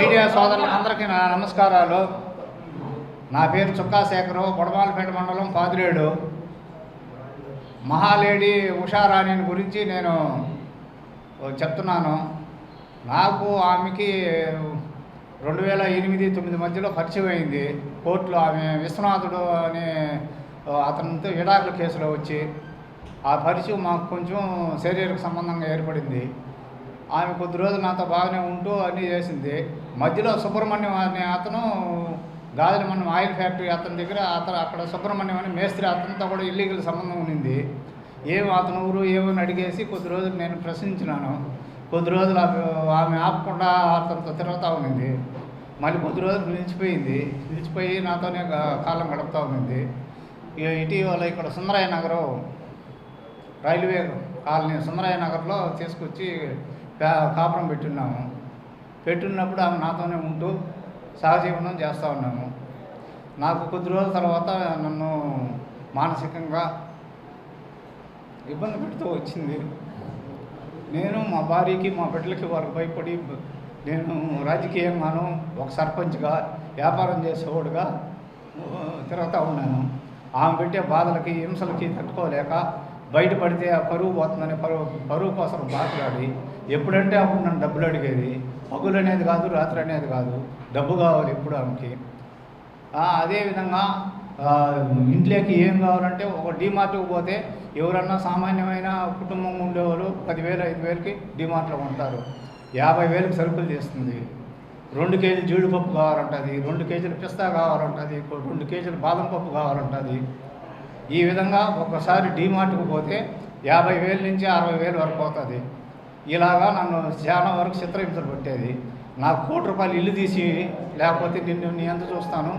Media సోదరులందరికీ నా నమస్కారాలు. నా పేరు చుక్కా శేఖరు, బొడమాలపేట మండలం పాదిరేడు. మహాలేడి ఉషారాణి గురించి నేను చెప్తున్నాను. నాకు ఆమెకి 2008-9 మధ్యలో పరిచయం అయింది. కోర్టులో ఆమె విశ్వనాథుడు అనే అతనితో విడాకుల కేసులో వచ్చి ఆ పరిచయం మాకు కొంచెం శారీరక సంబంధంగా ఏర్పడింది. ఆమె కొద్ది రోజులు నాతో బాగానే ఉంటూ అన్నీ చేసింది. మధ్యలో సుబ్రహ్మణ్యం అనే అతను గాజులమన్నం ఆయిల్ ఫ్యాక్టరీ అతని దగ్గర అక్కడ సుబ్రహ్మణ్యం అని మేస్త్రి అతనితో కూడా ఇల్లీగల్ సంబంధం ఉండింది. అతను ఊరు ఏమని అడిగేసి కొద్ది రోజులు నేను ప్రశ్నించినాను. కొద్ది రోజులు ఆమె ఆపకుండా అతనితో తిరుగుతూ ఉన్నింది. మళ్ళీ కొద్ది రోజులు నిలిచిపోయి నాతోనే కాలం గడుపుతూ ఉన్నింది. ఇటీవల ఇక్కడ సుందరయ్య నగరం రైల్వే కాలనీ సుందరయ్య నగర్లో తీసుకొచ్చి కాపురం పెట్టున్నప్పుడు ఆమె నాతోనే ఉంటూ సహజీవనం చేస్తూ ఉన్నాము. నాకు కొద్ది రోజుల తర్వాత నన్ను మానసికంగా ఇబ్బంది పెడుతూ వచ్చింది. నేను మా భార్యకి మా బిడ్డలకి వారికి భయపడి నేను రాజకీయంగాను ఒక సర్పంచ్గా వ్యాపారం చేసేవాడుగా తిరుగుతూ ఉన్నాను. ఆమె పెట్టే బాధలకి హింసలకి తట్టుకోలేక బయటపడితే ఆ పరువు పోతుందని పరువు కోసం మాట్లాడి ఎప్పుడంటే అప్పుడు నన్ను డబ్బులు అడిగేది. పగులు అనేది కాదు, రాత్రి అనేది కాదు, డబ్బు కావాలి ఎప్పుడు ఆమెకి. అదేవిధంగా ఇంట్లోకి ఏం కావాలంటే ఒక డీమార్ట్కి పోతే ఎవరన్నా సామాన్యమైన కుటుంబం ఉండేవాళ్ళు 10,000 5,000కి డీమార్ట్లో కొంటారు. 50,000కి సరుకులు చేస్తుంది. 2 కేజీలు జీడిపప్పు కావాలంటుంది, 2 కేజీలు పిస్తా కావాలంటుంది, 2 కేజీలు బాదం పప్పు కావాలంటుంది. ఈ విధంగా ఒకసారి డీమార్ట్కి పోతే 50,000 నుంచి 60,000 వరకు పోతుంది. ఇలాగా నన్ను చాలా వరకు చిత్రహింసలు పెట్టేది. నాకు ₹1,00,00,000 ఇల్లు తీసి లేకపోతే నీ ఎంత చూస్తాను,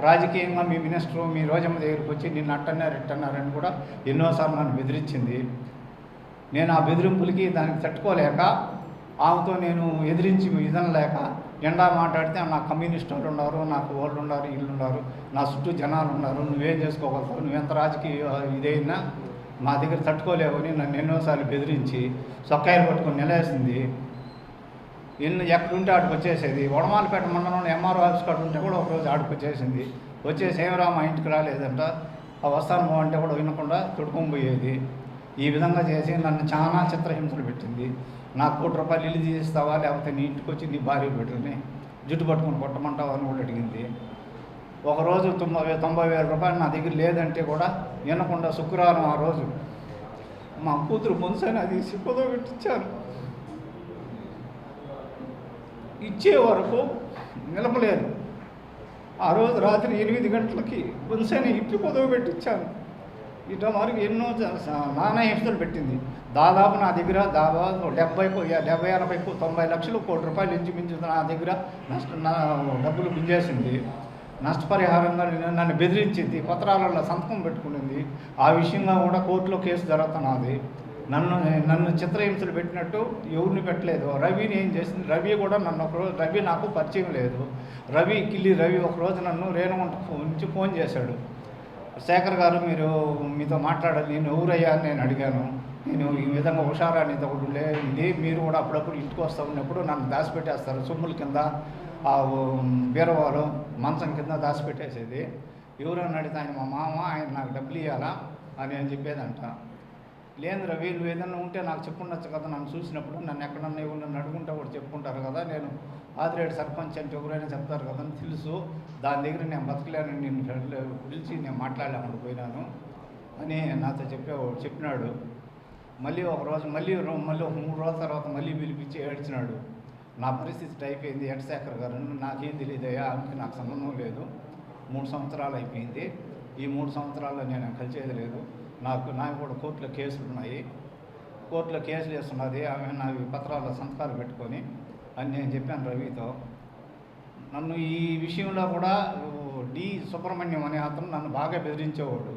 రాజకీయంగా మీ మినిస్టరు మీ రోజమ్మ దగ్గరికి వచ్చి నిన్ను ఇట్టన్నారని కూడా ఎన్నోసార్లు నన్ను బెదిరించింది. నేను ఆ బెదిరింపులకి దానికి తట్టుకోలేక ఆమెతో నేను ఎదిరించి లేక ఎండా మాట్లాడితే నాకు కమ్యూనిస్ట్ వాళ్ళు ఉన్నారు, నాకు వాళ్ళు ఉన్నారు, ఇల్లు ఉన్నారు, నా చుట్టూ జనాలు ఉన్నారు, నువ్వేం చేసుకోగలుగుతావు, నువ్వెంత రాజకీయ ఇదైనా మా దగ్గర తట్టుకోలేవని నన్ను ఎన్నోసార్లు బెదిరించి సొక్కాయలు పట్టుకొని నిలేసింది. ఎక్కడుంటే ఆడికి వచ్చేసేది. వడమాలపేట మండలంలో ఎంఆర్ఓ ఆఫీస్ కాడ ఉంటే కూడా ఒకరోజు ఆడికి వచ్చేసి ఏమరా మా ఇంటికి రాలేదంట, వస్తాను అంటే కూడా వినకుండా తొడుకొని పోయేది. ఈ విధంగా చేసి నన్ను చాలా చిత్రహింసలు పెట్టింది. నాకు ₹1,00,00,000 ఇల్లు తీస్తావా లేకపోతే నీ ఇంటికి వచ్చి నీ భార్య బిడ్డలని జుట్టు పట్టుకొని కొట్టమంటావా అని కూడా అడిగింది. ఒకరోజు ₹90,000 నా దగ్గర లేదంటే కూడా వినకుండా శుక్రవారం ఆ రోజు మా కూతురు పొందుసని అది సిప్పదో పెట్టించాను. ఇచ్చే వరకు నిలపలేదు. ఆ రోజు రాత్రి 8 గంటలకి పొందుసని ఇప్పి పొదవ పెట్టించాను. ఇట్లా వరకు ఎన్నో నానా హింసలు పెట్టింది. దాదాపు నా దగ్గర 70-80-90 లక్షలు ₹1,00,00,000 ఇంచుమించు నా దగ్గర డబ్బులు గుంజేసింది. నష్టపరిహారంగా నన్ను బెదిరించింది, పత్రాలలో సంతకం పెట్టుకునింది. ఆ విషయంగా కూడా కోర్టులో కేసు జరుగుతున్నది. నన్ను చిత్రహింసలు పెట్టినట్టు ఎవరిని పెట్టలేదు. రవిని ఏం చేసింది, రవి కూడా నన్ను ఒకరోజు, రవి నాకు పరిచయం లేదు. రవి ఒకరోజు నన్ను రేణుగుంట నుంచి ఫోన్ చేశాడు. శేఖర్ గారు మీతో మాట్లాడాలి, నేను ఎవరయ్యా అని నేను అడిగాను. నేను ఈ విధంగా ఉషారాణితో ఒకటి ఇది మీరు కూడా అప్పుడప్పుడు ఇంటికి వస్తూ ఉన్నప్పుడు నన్ను దాచిపెట్టేస్తారు, సొమ్ముల కింద ఆ బీరవాలు మంచం కింద దాచిపెట్టేసేది. ఎవరని అడిగితే ఆయన మా మామ, ఆయన నాకు డబ్బులు ఇవ్వాలా అని నేను చెప్పేదంట. లేదు రవి, నువ్వు ఏదన్నా ఉంటే నాకు చెప్పుండొచ్చు కదా, నన్ను చూసినప్పుడు నన్ను ఎక్కడన్నా ఎవరన్నా అడుగుంటే కూడా చెప్పుకుంటారు కదా, నేను ఆదిరేడు సర్పంచ్ అంటే ఎవరైనా చెప్తారు కదా అని తెలుసు. దాని దగ్గర నేను బతకలేనని నేను పిలిచి నేను మాట్లాడలేకుండా పోయినాను అని నాతో చెప్పినాడు. మళ్ళీ ఒకరోజు మళ్ళీ ఒక 3 రోజుల తర్వాత మళ్ళీ పిలిపించి ఏడ్చినాడు. నా పరిస్థితి అయిపోయింది శేఖర్ గారు, నాకేం తెలియదయ్యా, ఆమెకి నాకు సంబంధం లేదు, 3 సంవత్సరాలు అయిపోయింది, ఈ 3 సంవత్సరాల్లో నేను కలిసేది లేదు, నాకు కూడా కోర్టులో కేసులు ఉన్నాయి, కోర్టులో కేసులు వేస్తున్నది ఆమె, నా పత్రాల్లో సంతకాలు పెట్టుకొని అని నేను చెప్పాను రవితో. నన్ను ఈ విషయంలో కూడా సుబ్రహ్మణ్యం అనే అతను నన్ను బాగా బెదిరించేవాడు.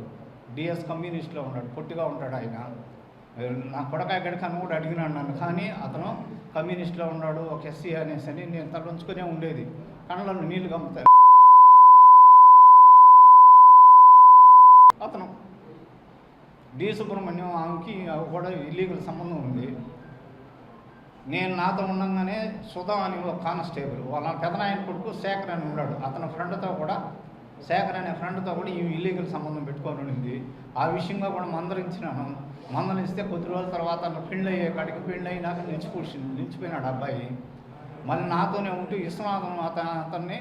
డిఎస్ కమ్యూనిస్ట్లో ఉన్నాడు, పొట్టిగా ఉంటాడు ఆయన. నా కొడకాయ గడికని కూడా అడిగినాడు నన్ను, కానీ అతను కమ్యూనిస్ట్లో ఉన్నాడు, ఒక ఎస్సీ అనేసి అని నేను తలంచుకునే ఉండేది. కళ్ళలో నీళ్లు గమ్ముతాయి. అతను డి సుబ్రహ్మణ్యం, ఆమెకి కూడా ఇల్లీగల్ సంబంధం ఉంది. నేను నాతో ఉండగానే సుధా అని ఒక కానిస్టేబుల్ వాళ్ళ పెదనాయన కొడుకు శేఖర్ అని ఉన్నాడు, అతని ఫ్రెండ్తో కూడా శేఖర్ అనే ఫ్రెండ్తో కూడా ఈ ఇల్లీగల్ సంబంధం పెట్టుకొని ఉండింది. ఆ విషయంగా కూడా మందలిస్తే కొద్ది రోజుల తర్వాత పెళ్ళి అయ్యే కాడికి పెళ్ళి అయినాక నిలిచిపోయినాడు అబ్బాయి. మళ్ళీ నాతోనే ఉంటూ విశ్వనాథం అతన్ని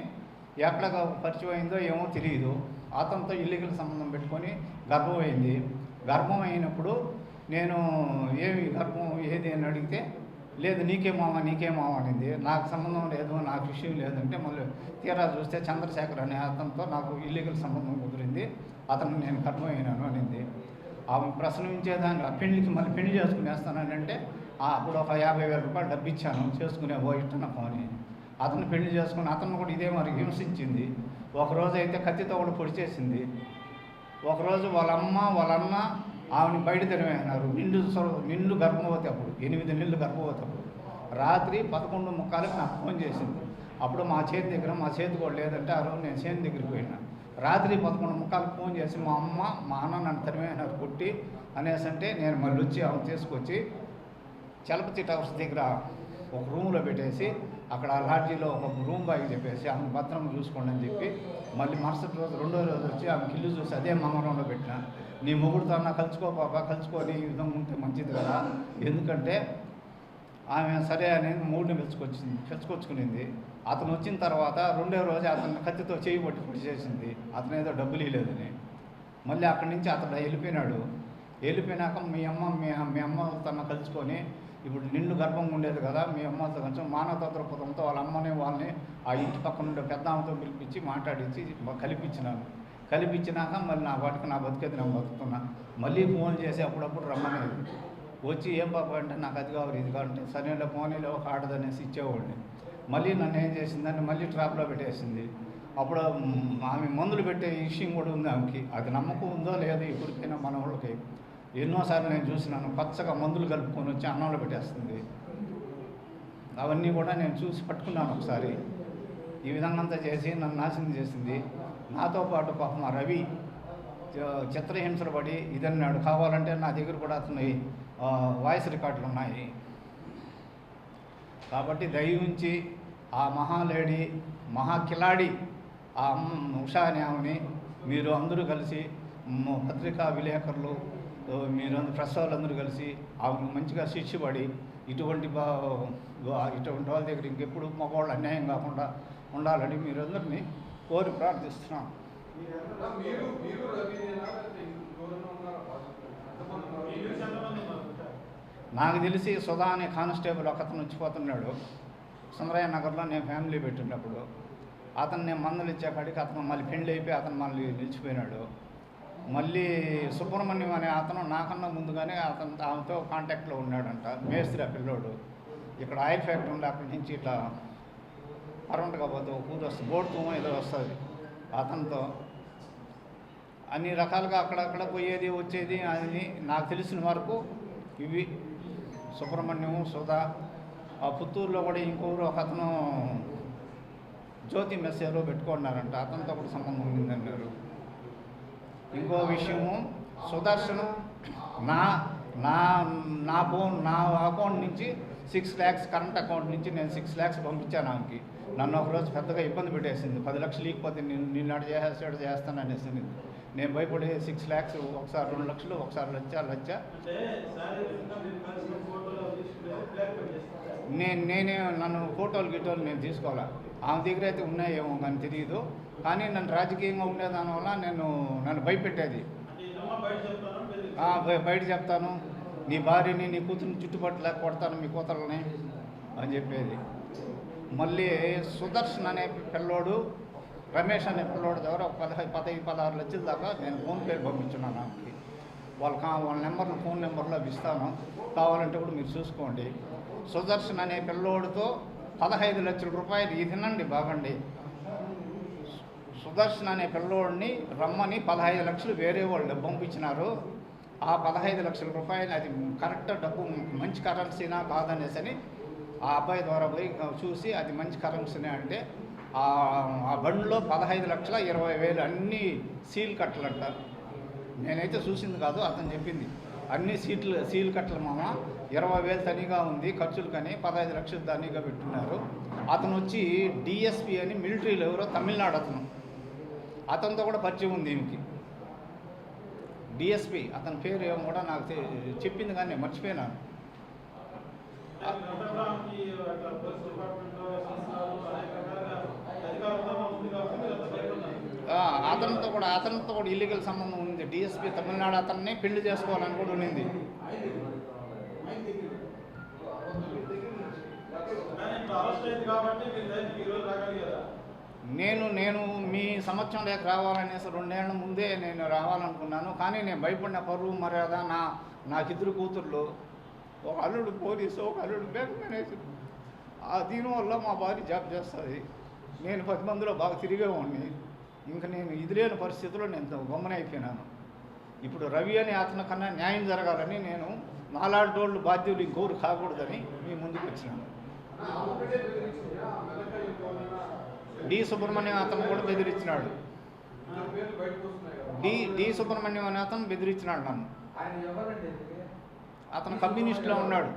ఎక్కడ పరిచయం అయిందో ఏమో తెలియదు, అతనితో ఇల్లీగల్ సంబంధం పెట్టుకొని గర్భం అయింది. గర్భం అయినప్పుడు నేను ఏమి గర్భం ఏది అని అడిగితే లేదు నీకే మామ అనింది. నాకు సంబంధం లేదు, నాకు విషయం లేదంటే మళ్ళీ తీరా చూస్తే చంద్రశేఖర్ అనే అతనితో నాకు ఇల్లీగల్ సంబంధం కుదిరింది, అతను నేను గర్భం అయినాను అనింది. ఆమె ప్రశ్నించేదాన్ని ఆ పెళ్లికి మళ్ళీ పెళ్లి చేసుకునేస్తానని అంటే అప్పుడు ఒక 50,000 రూపాయలు డబ్బు ఇచ్చాను చేసుకునే ఇష్టనకం అని. అతను పెళ్లి చేసుకుని అతను కూడా ఇదే మరి హింసించింది. ఒకరోజు అయితే కత్తితో కూడా పొడిచేసింది. ఒకరోజు వాళ్ళ అన్న ఆమెను బయట తినవేసినారు. నిండు గర్భవతి, అప్పుడు 8 నెలలు గర్భవతి. అప్పుడు రాత్రి 11:30కి నాకు ఫోన్ చేసింది. అప్పుడు మా చేతి కూడా లేదంటే ఆ రోజు నేను చేతి దగ్గరికి పోయినా. రాత్రి 11:30కి ఫోన్ చేసి మా అన్న నన్ను తరిమేసినారు కొట్టి అనేసి అంటే నేను మళ్ళీ వచ్చి ఆమె తీసుకొచ్చి చలపతి టవర్స్ దగ్గర ఒక రూమ్లో పెట్టేసి అక్కడ లాడ్జీలో ఒక రూమ్ బాయ్కి చెప్పేసి ఆమె భద్రంగా చూసుకోండి అని చెప్పి మళ్ళీ మరుసటి రోజు రెండో రోజు వచ్చి ఆమె ఇల్లు చూసి అదే మంగళంలో పెట్టిన. నీ మొగుడుతో అన్న కలుసుకొని ఈ విధంగా ఉంటే మంచిది కదా, ఎందుకంటే ఆమె సరే అని మూడిని పిలుచుకొచ్చుకునింది. అతను వచ్చిన తర్వాత రెండో రోజు అతను కత్తితో చేయి పట్టి పొడి చేసింది, అతను ఏదో డబ్బులు ఇవ్వలేదని. మళ్ళీ అక్కడి నుంచి అతను వెళ్ళిపోయినాడు. వెళ్ళిపోయినాక మీ అమ్మతో కలుసుకొని ఇప్పుడు నిండు గర్భంగా ఉండేది కదా, మీ అమ్మతో కొంచెం మానవతా దృక్పథంతో వాళ్ళని ఆ ఇంటి పక్కన ఉండే పెద్ద ఆమెతో పిలిపించి మాట్లాడించి కలిపించినాక మళ్ళీ నా బతికేది నేను బతుకుతున్నా. మళ్ళీ ఫోన్ చేసి అప్పుడప్పుడు రమ్మనేది. వచ్చి ఏం పాప అంటే నాకు అది కావాలి ఇది కావాలంటే సరైన ఫోన్లో ఒక ఆడదనేసి ఇచ్చేవాడిని. మళ్ళీ నన్ను ఏం చేసిందని మళ్ళీ ట్రాప్లో పెట్టేసింది. అప్పుడు ఆమె మందులు పెట్టే విషయం కూడా ఉంది ఆమెకి, అది నమ్మకం ఉందో లేదో ఇప్పటికైనా మన వాళ్ళకి. ఎన్నోసార్లు నేను చూసినాను, పచ్చగా మందులు కలుపుకొని వచ్చి అన్నంలో పెట్టేస్తుంది. అవన్నీ కూడా నేను చూసి పట్టుకున్నాను ఒకసారి. ఈ విధంగా అంతా చేసి నన్ను నాశనం చేసింది. నాతో పాటు పాపం రవి చిత్రహింసలు పడి ఇదన్నాడు. కావాలంటే నా దగ్గర కూడా అతని వాయిస్ రికార్డులు ఉన్నాయి. కాబట్టి దయవుంచి ఆ మహాలేడి మహాకిలాడి ఆ ఉషా అనే ఆమెని మీరు అందరూ కలిసి పత్రికా విలేకరులు మీరు ప్రెస్ వాళ్ళందరూ కలిసి ఆమెను మంచిగా శిక్షపడి ఇటువంటి వాళ్ళ దగ్గర ఇంకెప్పుడు మగవాళ్ళు అన్యాయం కాకుండా ఉండాలని మీరందరినీ కోరి ప్రార్థిస్తున్నాను. నాకు తెలిసి సుధా అనే కానిస్టేబుల్ ఒకతను వచ్చిపోతున్నాడు సుందరయ్య నగర్లో, నేను ఫ్యామిలీ పెట్టినప్పుడు. అతను నేను మందులు ఇచ్చే కాడికి అతను మళ్ళీ పెళ్ళి అయిపోయి అతను మళ్ళీ నిలిచిపోయినాడు. మళ్ళీ సుబ్రహ్మణ్యం అనే అతను నాకన్నా ముందుగానే ఆమెతో కాంటాక్ట్లో ఉన్నాడంట. మేస్త్రి ఆ పిల్లోడు ఇక్కడ ఆయిల్ ఫ్యాక్టరీ ఉంది, అక్కడి నుంచి ఇట్లా కరెంట్గా పోతే ఒక ఊరు వస్తుంది, బోడుతూమో ఏదో వస్తుంది. అతనితో అన్ని రకాలుగా అక్కడక్కడ పోయేది వచ్చేది అని నాకు తెలిసిన వరకు ఇవి సుబ్రహ్మణ్యము సుధా. ఆ పుత్తూరులో కూడా ఇంకొకరు ఒక అతను జ్యోతి మెస్సేలో పెట్టుకున్నారంట, అతనితో కూడా సంబంధం ఉందన్నారు. ఇంకో విషయము సుదర్శన్ నా అకౌంట్ నుంచి 6 lakhs కరెంట్ అకౌంట్ నుంచి నేను 6 lakhs పంపించాను ఆమెకి. నన్ను ఒకరోజు పెద్దగా ఇబ్బంది పెట్టేసింది, 10 లక్షలు లేకపోతే నిన్ను అటు చేస్తాను అనేసి. నేను భయపడి 6 lakhs ఒకసారి 2 లక్షలు ఒకసారి లక్ష నేనే నన్ను ఫోటోలు నేను తీసుకోవాలా. ఆమె దగ్గర అయితే ఉన్నాయేమో కానీ తెలియదు, కానీ నన్ను రాజకీయంగా ఉండేదానివల్ల నన్ను భయపెట్టేది. బయట చెప్తాను, నీ భార్యని నీ కూతురిని చుట్టుపట్ల కొడతాను మీ కూతుర్లని అని చెప్పేది. మళ్ళీ సుదర్శన్ అనే పిల్లోడు రమేష్ అనే పిల్లోడు దగ్గర ఒక 15-16 లక్షల దాకా నేను ఫోన్పేలు పంపించున్నాను ఆమెకి. వాళ్ళ ఫోన్ నెంబర్లో ఇస్తాను, కావాలంటే కూడా మీరు చూసుకోండి. సుదర్శన్ అనే పిల్లోడితో 15 లక్షల రూపాయలు ఇదినండి బాగండి. సుదర్శన్ అనే పిల్లోడిని రమ్మని 15 లక్షలు వేరే వాళ్ళు పంపించినారు. ఆ 15 లక్షల రూపాయలు అది కరెక్ట్ డబ్బు మంచి కరెన్సీనా కాదనేసి అని ఆ అబ్బాయి ద్వారా పోయి చూసి అది మంచి కరెన్సీనే అంటే ఆ బండిలో 15,20,000 అన్నీ సీల్ కట్టలు అంటారు. నేనైతే చూసింది కాదు, అతను చెప్పింది. అన్ని సీల్ కట్టలు మామ 20,000 తనిగా ఉంది ఖర్చులు, 15 లక్షలు తనిగా పెట్టున్నారు. అతను వచ్చి డిఎస్పి అని మిలిటరీలో ఎవరో తమిళనాడు అతనితో కూడా పరిచయం ఉంది ఈమెకి. డిఎస్పి అతని పేరు ఏమో కూడా నాకు చెప్పింది కానీ నేను మర్చిపోయినాను. అతనితో కూడా ఇల్లీగల్ సంబంధం ఉంది. డిఎస్పి తమిళనాడు అతన్ని పెళ్లి చేసుకోవాలని కూడా ఉన్నింది. నేను మీ సమక్షంలోకి రావాలనేసి 2 ఏళ్ల ముందే నేను రావాలనుకున్నాను. కానీ నేను భయపడిన పరువు మర్యాద నాకు 2 కూతుర్లు, ఒక అల్లుడు పోలీసు, ఒక అల్లుడు బ్యాంక్ మేనేజర్. దీనివల్ల మా భార్య జాబ్ చేస్తుంది. నేను 10 మందిలో బాగా తిరిగేవాడిని. ఇంకా నేను ఇది లేని పరిస్థితిలో నేను గమ్మనైపోయినాను. ఇప్పుడు రవి అని అతని కన్నా న్యాయం జరగాలని నేను నాలాంటి బాధ్యులు ఇంకోరు కాకూడదని మీ ముందుకు వచ్చినాను. డి సుబ్రహ్మణ్యం అతను కూడా బెదిరించినాడు. డి సుబ్రహ్మణ్యం అనే అతను బెదిరించినాడు నన్ను. అతను కమ్యూనిస్టులో ఉన్నాడు.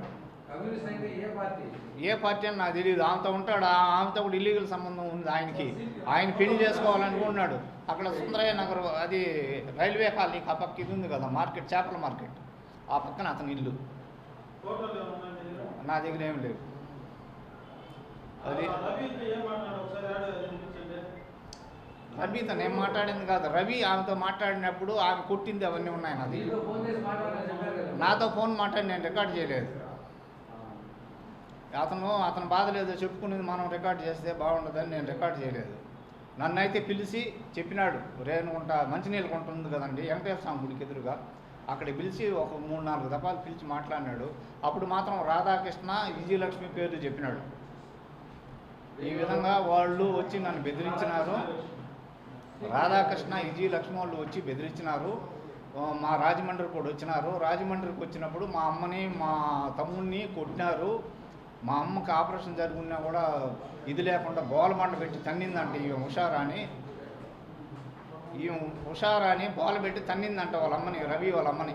ఏ పార్టీ అని నాకు తెలియదు. ఆమెతో ఉంటాడు. ఆమెతో కూడా ఇల్లీగల్ సంబంధం ఉంది ఆయనకి. ఆయన పెళ్లి చేసుకోవాలనుకున్నాడు. అక్కడ సుందరయ్య నగర్, అది రైల్వే కాలనీకి ఆ పక్క ఇది ఉంది కదా మార్కెట్, చేపల మార్కెట్, ఆ పక్కన అతని ఇల్లు. నా దగ్గర ఏం లేవు. అది రవితో నేను మాట్లాడింది కాదు. రవి ఆమెతో మాట్లాడినప్పుడు ఆమె కొట్టింది అవన్నీ ఉన్నాయి. నాతో ఫోన్ మాట్లాడి నేను రికార్డ్ చేయలేదు. అతను బాధ లేదో చెప్పుకునేది మనం రికార్డ్ చేస్తే బాగుండదని నేను రికార్డ్ చేయలేదు. నన్ను అయితే పిలిచి చెప్పినాడు. రేణుగుంట మంచినీళ్ళ గుంట ఉంది కదండి, వెంకటేశ్వర స్వామి గుడికి ఎదురుగా, అక్కడ పిలిచి ఒక 3-4 దఫాలు పిలిచి మాట్లాడినాడు. అప్పుడు మాత్రం రాధాకృష్ణ, విజయలక్ష్మి పేర్లు చెప్పినాడు. ఈ విధంగా వాళ్ళు వచ్చి నన్ను బెదిరించినారు. రాధాకృష్ణ, విజయలక్ష్మి వాళ్ళు వచ్చి బెదిరించినారు. మా రాజమండ్రి కూడా వచ్చినారు. రాజమండ్రికి వచ్చినప్పుడు మా అమ్మని, మా తమ్ముడిని కొట్టినారు. మా అమ్మకి ఆపరేషన్ జరుగున్నా కూడా ఇది లేకుండా బోలబండ పెట్టి తన్నిందంట ఈ ఉషారాని బోల పెట్టి తన్నిందంట వాళ్ళ అమ్మని, రవి వాళ్ళ అమ్మని.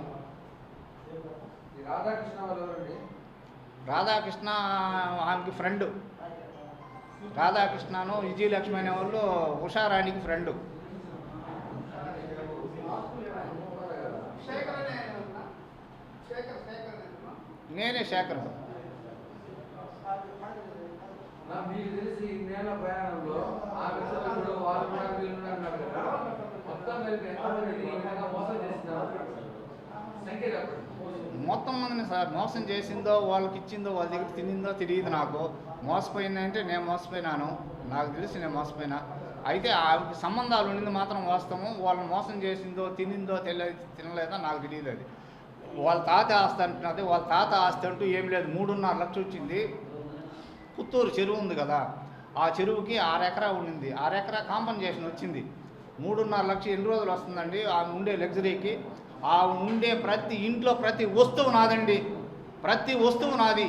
రాధాకృష్ణ ఆమెకి ఫ్రెండ్. రాధాకృష్ణను విజయలక్ష్మి అనే వాళ్ళు ఉషారానికి ఫ్రెండ్. నేనే శేఖర్. మీకు తెలిసి ఇన్నేళ్ల ప్రయాణంలో ఆ విషయంలో వాళ్ళు కూడా వీళ్ళు అన్నారు కదా, మొత్తం కలిపి ఎంతమంది ఈ విధంగా మోసం చేస్తున్నారు సంఖ్య చెప్పండి. మొత్తం మందిని సార్ మోసం చేసిందో, వాళ్ళకి ఇచ్చిందో, వాళ్ళ దగ్గర తినిందో తెలియదు నాకు. మోసపోయిందంటే నేను మోసపోయినాను, నాకు తెలిసి నేను మోసపోయినా. అయితే ఆమెకి సంబంధాలు ఉండింది మాత్రం వాస్తవం. వాళ్ళని మోసం చేసిందో, తినిందో తినలేదో నాకు తెలియదు. అది వాళ్ళ తాత ఆస్తి అంటున్నది. వాళ్ళ తాత ఆస్తి అంటూ ఏం లేదు. 3.5 లక్షలు వచ్చింది. పుత్తూరు చెరువు ఉంది కదా, ఆ చెరువుకి 6 ఎకరా ఉండింది. 6 ఎకరా కాంపన్సేషన్ వచ్చింది. 3.5 లక్షలు ఎన్ని రోజులు వస్తుందండి? ఆమె ఉండే లగ్జరీకి. ఆ ఉండే ప్రతి ఇంట్లో ప్రతి వస్తువు నాదండి. ప్రతి వస్తువు నాది.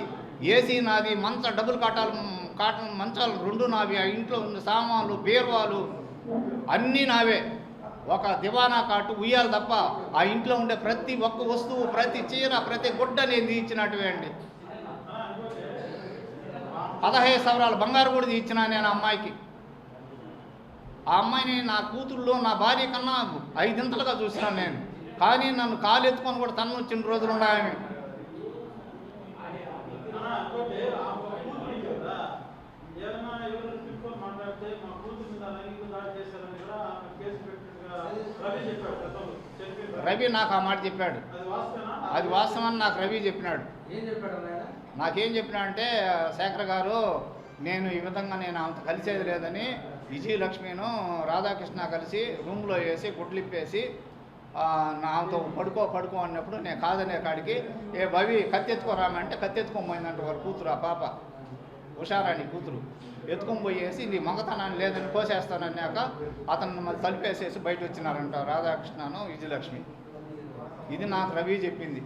ఏసీ నాది, డబుల్ కాటన్ మంచాలు 2 నావి. ఆ ఇంట్లో ఉన్న సామాన్లు, బీరువాలు అన్నీ నావే. ఒక దివానా కాటు, ఉయ్యాలి తప్ప ఆ ఇంట్లో ఉండే ప్రతి ఒక్క వస్తువు, ప్రతి చీర, ప్రతి గుడ్డ నేను ఇచ్చినట్టువే అండి. 15 సవరాలు బంగారు కూడా ఇచ్చినా నేను అమ్మాయికి. ఆ అమ్మాయిని నా కూతుళ్ళు, నా భార్య కన్నా 5 ఇంతలుగా చూసినాను నేను. కానీ నన్ను కాలు ఎత్తుకొని కూడా తను వచ్చిన రోజులు ఉన్నాయని. రవి నాకు ఆ మాట చెప్పాడు. అది వాస్తవని నాకు రవి చెప్పినాడు. నాకేం చెప్పినాడంటే, శేఖర్ గారు నేను ఈ విధంగా నేను ఆమెతో కలిసేది లేదని, విజయలక్ష్మిను రాధాకృష్ణ కలిసి రూమ్లో వేసి గుడ్లిప్పేసి ఆమెతో పడుకో అన్నప్పుడు నేను కాదనే కాడికి ఏ భవి కత్తెత్తుకోరామంటే కత్తెత్తుకోపోయిందంట వాళ్ళ కూతురు. ఆ పాప ఉషారాణి కూతురు ఎత్తుకొని పోయేసి నీ మగతనాన్ని లేదని కోసేస్తానన్నాక అతను మళ్ళీ తలిపేసేసి బయట వచ్చినారంట రాధాకృష్ణను, విజయలక్ష్మి. ఇది నాకు రవి చెప్పింది.